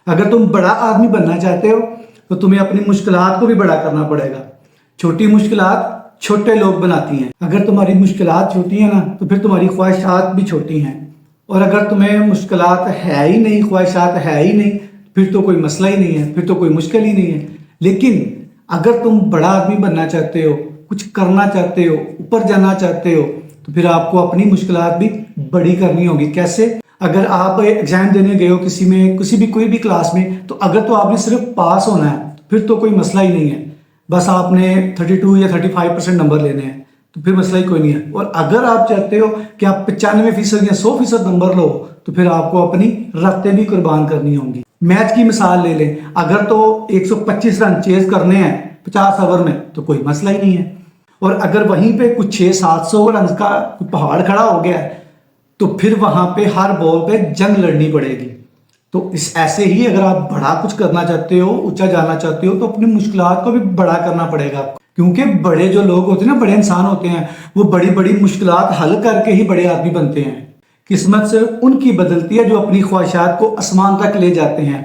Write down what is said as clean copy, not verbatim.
اگر تم بڑا آدمی بننا چاہتے ہو تو تمہیں اپنی مشکلات کو بھی بڑا کرنا پڑے گا. چھوٹی مشکلات چھوٹے لوگ بناتی ہیں. اگر تمہاری مشکلات چھوٹی ہیں نا تو پھر تمہاری خواہشات بھی چھوٹی ہیں. اور اگر تمہیں مشکلات ہے ہی نہیں، خواہشات ہے ہی نہیں، پھر تو کوئی مسئلہ ہی نہیں ہے، پھر تو کوئی مشکل ہی نہیں ہے. لیکن اگر تم بڑا آدمی بننا چاہتے ہو، کچھ کرنا چاہتے ہو، اوپر جانا چاہتے ہو، تو پھر آپ کو اپنی مشکلات بھی بڑی کرنی ہوگی. کیسے؟ اگر آپ ایگزام دینے گئے ہو کسی بھی کوئی بھی کلاس میں، تو اگر تو آپ نے صرف پاس ہونا ہے پھر تو کوئی مسئلہ ہی نہیں ہے. بس آپ نے 32 یا 35% نمبر لینے ہیں تو پھر مسئلہ ہی کوئی نہیں ہے. اور اگر آپ چاہتے ہو کہ آپ 95% یا 100% نمبر لو تو پھر آپ کو اپنی راتیں بھی قربان کرنی ہوں گی. میچ کی مثال لے لیں، اگر تو 125 رن چیز کرنے ہیں 50 اوور میں تو کوئی مسئلہ ہی نہیں ہے. اور اگر وہیں پہ کچھ 600-700 رن کا پہاڑ کھڑا ہو گیا ہے تو پھر وہاں پہ ہر بال پہ جنگ لڑنی پڑے گی. تو اس ایسے ہی اگر آپ بڑا کچھ کرنا چاہتے ہو، اونچا جانا چاہتے ہو، تو اپنی مشکلات کو بھی بڑا کرنا پڑے گا. کیونکہ بڑے جو لوگ ہوتے ہیں نا، بڑے انسان ہوتے ہیں، وہ بڑی بڑی مشکلات حل کر کے ہی بڑے آدمی بنتے ہیں. قسمت سے ان کی بدلتی ہے جو اپنی خواہشات کو آسمان تک لے جاتے ہیں.